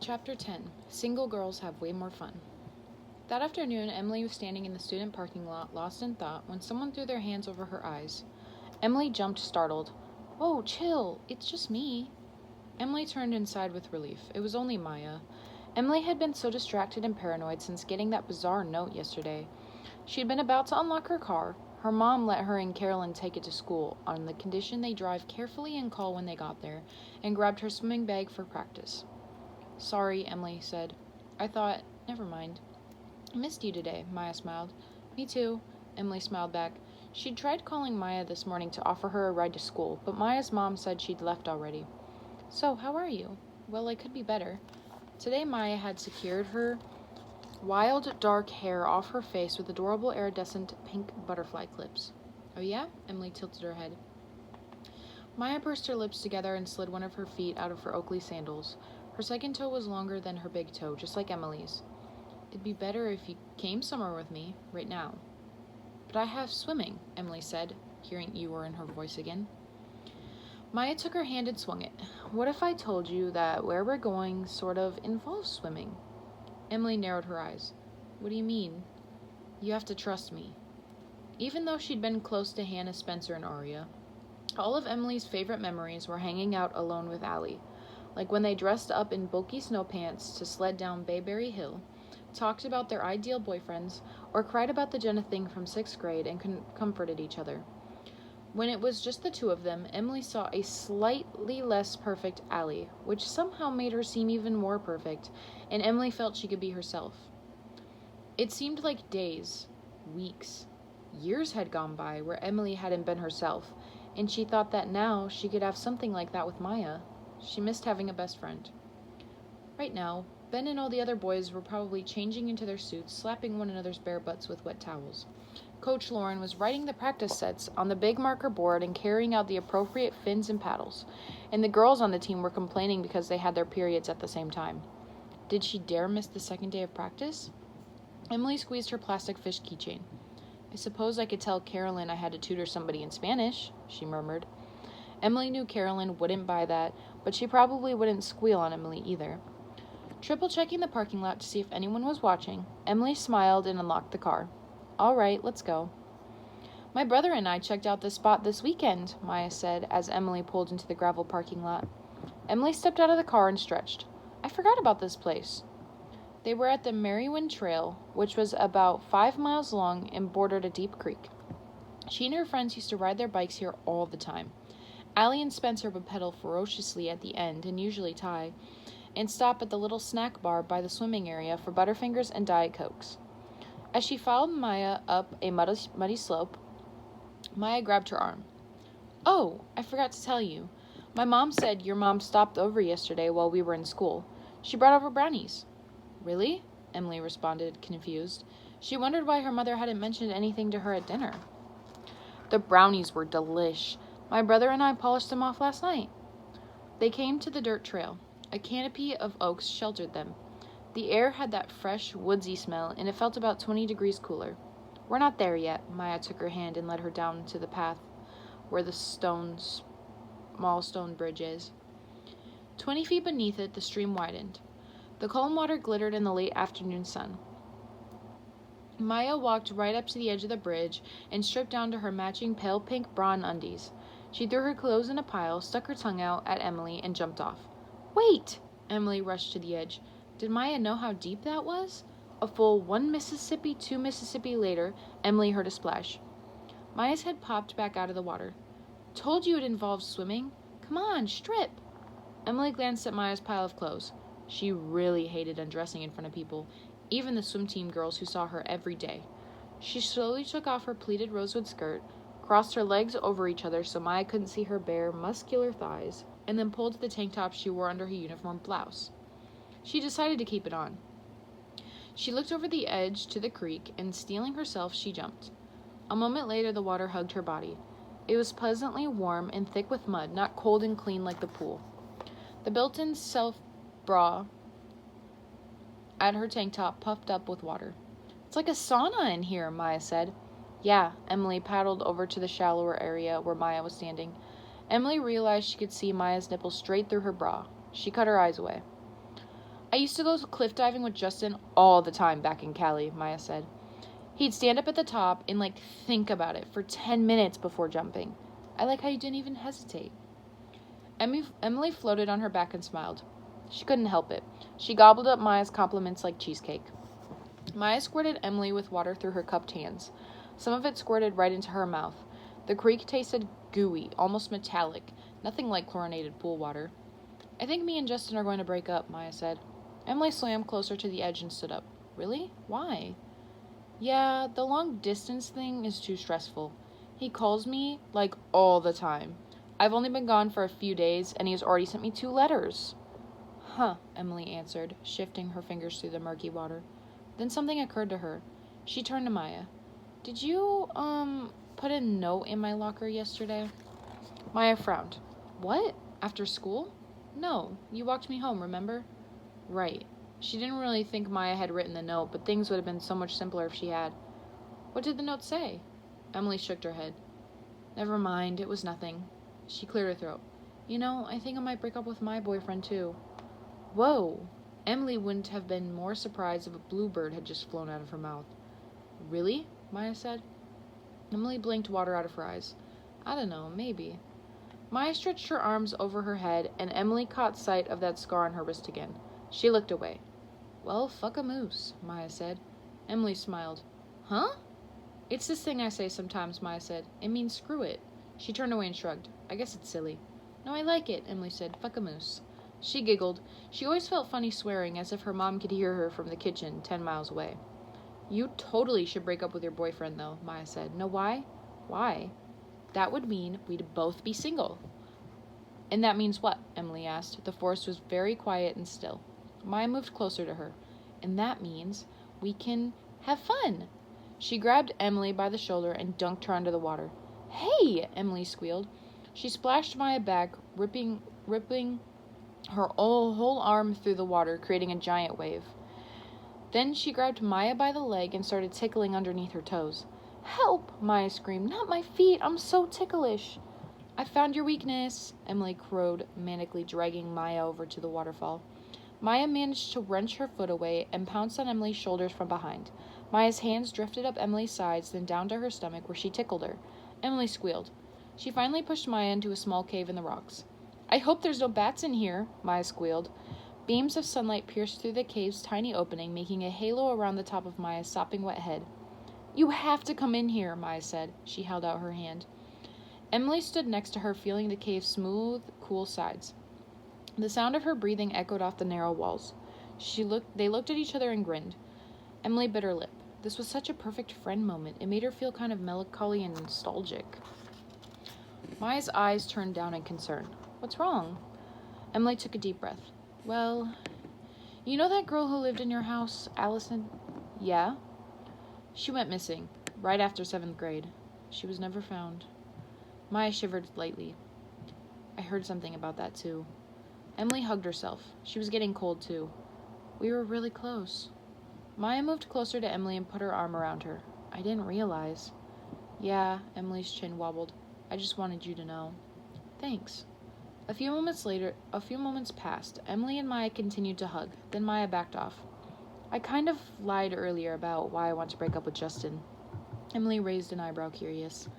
Chapter 10. Single girls have way more fun. That afternoon, Emily was standing in the student parking lot, lost in thought, when someone threw their hands over her eyes. Emily jumped, startled. "Whoa, chill, it's just me." Emily turned inside with relief. It was only Maya. Emily had been so distracted and paranoid since getting that bizarre note yesterday. She had been about to unlock her car. Her mom let her and Carolyn take it to school, on the condition they drive carefully and call when they got there, and grabbed her swimming bag for practice. "Sorry," Emily said. Never mind." "I missed you today," Maya smiled. "Me too," Emily smiled back. She'd tried calling Maya this morning to offer her a ride to school, but Maya's mom said she'd left already. "So, how are you?" "Well, I could be better." Today Maya had secured her wild dark hair off her face with adorable iridescent pink butterfly clips. "Oh yeah?" Emily tilted her head. Maya pursed her lips together and slid one of her feet out of her Oakley sandals. Her second toe was longer than her big toe, just like Emily's. "It'd be better if you came somewhere with me, right now." "But I have swimming," Emily said, hearing Eeyore in her voice again. Maya took her hand and swung it. "What if I told you that where we're going sort of involves swimming?" Emily narrowed her eyes. "What do you mean?" "You have to trust me." Even though she'd been close to Hannah, Spencer, and Aria, all of Emily's favorite memories were hanging out alone with Allie, like when they dressed up in bulky snow pants to sled down Bayberry Hill, talked about their ideal boyfriends, or cried about the Jenna thing from 6th grade and comforted each other. When it was just the two of them, Emily saw a slightly less perfect Allie, which somehow made her seem even more perfect, and Emily felt she could be herself. It seemed like days, weeks, years had gone by where Emily hadn't been herself, and she thought that now she could have something like that with Maya. She missed having a best friend. Right now, Ben and all the other boys were probably changing into their suits, slapping one another's bare butts with wet towels. Coach Lauren was writing the practice sets on the big marker board and carrying out the appropriate fins and paddles, and the girls on the team were complaining because they had their periods at the same time. Did she dare miss the second day of practice? Emily squeezed her plastic fish keychain. "I suppose I could tell Carolyn I had to tutor somebody in Spanish," she murmured. Emily knew Carolyn wouldn't buy that, but she probably wouldn't squeal on Emily either. Triple-checking the parking lot to see if anyone was watching, Emily smiled and unlocked the car. "All right, let's go." "My brother and I checked out this spot this weekend," Maya said as Emily pulled into the gravel parking lot. Emily stepped out of the car and stretched. "I forgot about this place." They were at the Merriwind Trail, which was about 5 miles long and bordered a deep creek. She and her friends used to ride their bikes here all the time. Allie and Spencer would pedal ferociously at the end, and usually Ty, and stop at the little snack bar by the swimming area for Butterfingers and Diet Cokes. As she followed Maya up a muddy slope, Maya grabbed her arm. "Oh, I forgot to tell you. My mom said your mom stopped over yesterday while we were in school. She brought over brownies." "Really?" Emily responded, confused. She wondered why her mother hadn't mentioned anything to her at dinner. "The brownies were delish. My brother and I polished them off last night." They came to the dirt trail. A canopy of oaks sheltered them. The air had that fresh, woodsy smell, and it felt about 20 degrees cooler. "We're not there yet." Maya took her hand and led her down to the path where the small stone bridge is. 20 feet beneath it, the stream widened. The calm water glittered in the late afternoon sun. Maya walked right up to the edge of the bridge and stripped down to her matching pale pink bra and undies. She threw her clothes in a pile, stuck her tongue out at Emily, and jumped off. "Wait!" Emily rushed to the edge. Did Maya know how deep that was? A full 1 Mississippi, 2 Mississippi later, Emily heard a splash. Maya's head popped back out of the water. "Told you it involves swimming. Come on, strip." Emily glanced at Maya's pile of clothes. She really hated undressing in front of people, even the swim team girls who saw her every day. She slowly took off her pleated rosewood skirt, crossed her legs over each other so Maya couldn't see her bare, muscular thighs, and then pulled the tank top she wore under her uniform blouse. She decided to keep it on. She looked over the edge to the creek, and steeling herself, she jumped. A moment later, the water hugged her body. It was pleasantly warm and thick with mud, not cold and clean like the pool. The built-in self-bra at her tank top puffed up with water. "It's like a sauna in here," Maya said. "Yeah." Emily paddled over to the shallower area where Maya was standing. Emily realized she could see Maya's nipples straight through her bra. She cut her eyes away. I used to go cliff diving with Justin all the time back in Cali, Maya said. He'd stand up at the top and, think about it for 10 minutes before jumping. I like how you didn't even hesitate. Emily floated on her back and smiled. She couldn't help it. She gobbled up Maya's compliments like cheesecake. Maya squirted Emily with water through her cupped hands. Some of it squirted right into her mouth. The creek tasted gooey, almost metallic, nothing like chlorinated pool water. I think me and Justin are going to break up, Maya said. Emily swam closer to the edge and stood up. Really? Why? Yeah, the long distance thing is too stressful. He calls me, all the time. I've only been gone for a few days, and he has already sent me 2 letters. Huh, Emily answered, shifting her fingers through the murky water. Then something occurred to her. She turned to Maya. Did you, put a note in my locker yesterday? Maya frowned. What? After school? No, you walked me home, remember? Right. She didn't really think Maya had written the note, but things would have been so much simpler if she had. What did the note say? Emily shook her head. Never mind, it was nothing. She cleared her throat. I think I might break up with my boyfriend, too. Whoa! Emily wouldn't have been more surprised if a bluebird had just flown out of her mouth. Really? Maya said. Emily blinked water out of her eyes. I don't know, maybe. Maya stretched her arms over her head, and Emily caught sight of that scar on her wrist again. She looked away. Well, fuck a moose, Maya said. Emily smiled. Huh? It's this thing I say sometimes, Maya said. It means screw it. She turned away and shrugged. I guess it's silly. No, I like it, Emily said. Fuck a moose. She giggled. She always felt funny swearing, as if her mom could hear her from the kitchen 10 miles away. You totally should break up with your boyfriend, though, Maya said. Know why? Why? That would mean we'd both be single. And that means what? Emily asked. The forest was very quiet and still. Maya moved closer to her. And that means we can have fun. She grabbed Emily by the shoulder and dunked her under the water. Hey! Emily squealed. She splashed Maya back, ripping her whole arm through the water, creating a giant wave. Then she grabbed Maya by the leg and started tickling underneath her toes. Help! Maya screamed. Not my feet! I'm so ticklish! I found your weakness, Emily crowed, manically dragging Maya over to the waterfall. Maya managed to wrench her foot away and pounced on Emily's shoulders from behind. Maya's hands drifted up Emily's sides, then down to her stomach, where she tickled her. Emily squealed. She finally pushed Maya into a small cave in the rocks. I hope there's no bats in here, Maya squealed. Beams of sunlight pierced through the cave's tiny opening, making a halo around the top of Maya's sopping wet head. You have to come in here, Maya said. She held out her hand. Emily stood next to her, feeling the cave's smooth, cool sides. The sound of her breathing echoed off the narrow walls. They looked at each other and grinned. Emily bit her lip. This was such a perfect friend moment. It made her feel kind of melancholy and nostalgic. Maya's eyes turned down in concern. What's wrong? Emily took a deep breath. Well, you know that girl who lived in your house, Allison? Yeah? She went missing, right after 7th grade. She was never found. Maya shivered lightly. I heard something about that, too. Emily hugged herself. She was getting cold, too. We were really close. Maya moved closer to Emily and put her arm around her. I didn't realize. Yeah, Emily's chin wobbled. I just wanted you to know. Thanks. A few moments passed. Emily and Maya continued to hug. Then Maya backed off. I kind of lied earlier about why I want to break up with Justin. Emily raised an eyebrow, curious.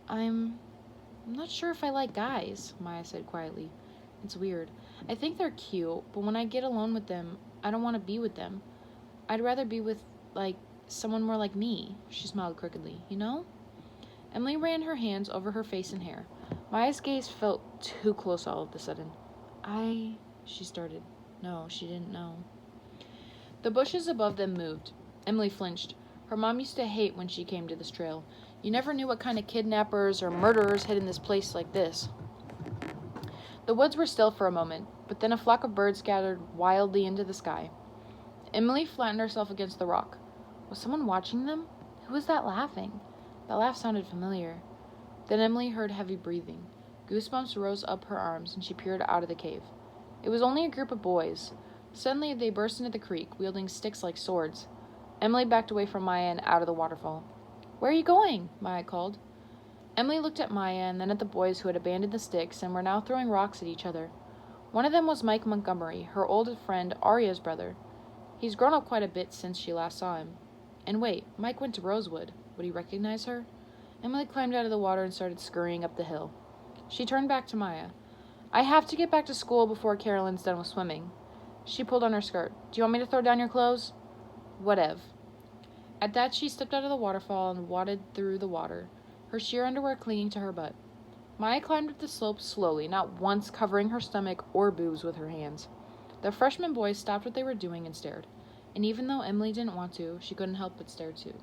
I'm not sure if I like guys, Maya said quietly. It's weird. I think they're cute, but when I get alone with them, I don't want to be with them. I'd rather be with, someone more like me. She smiled crookedly. You know? Emily ran her hands over her face and hair. Maya's gaze felt too close all of a sudden. She started. No, she didn't know. The bushes above them moved. Emily flinched. Her mom used to hate when she came to this trail. You never knew what kind of kidnappers or murderers hid in this place like this. The woods were still for a moment, but then a flock of birds scattered wildly into the sky. Emily flattened herself against the rock. Was someone watching them? Who was that laughing? That laugh sounded familiar. Then Emily heard heavy breathing. Goosebumps rose up her arms, and she peered out of the cave. It was only a group of boys. Suddenly, they burst into the creek, wielding sticks like swords. Emily backed away from Maya and out of the waterfall. Where are you going? Maya called. Emily looked at Maya and then at the boys who had abandoned the sticks and were now throwing rocks at each other. One of them was Mike Montgomery, her old friend Arya's brother. He's grown up quite a bit since she last saw him. And wait, Mike went to Rosewood. Would he recognize her? Emily climbed out of the water and started scurrying up the hill. She turned back to Maya. I have to get back to school before Carolyn's done with swimming. She pulled on her skirt. Do you want me to throw down your clothes? Whatever. At that, she stepped out of the waterfall and waded through the water, her sheer underwear clinging to her butt. Maya climbed up the slope slowly, not once covering her stomach or boobs with her hands. The freshman boys stopped what they were doing and stared. And even though Emily didn't want to, she couldn't help but stare too.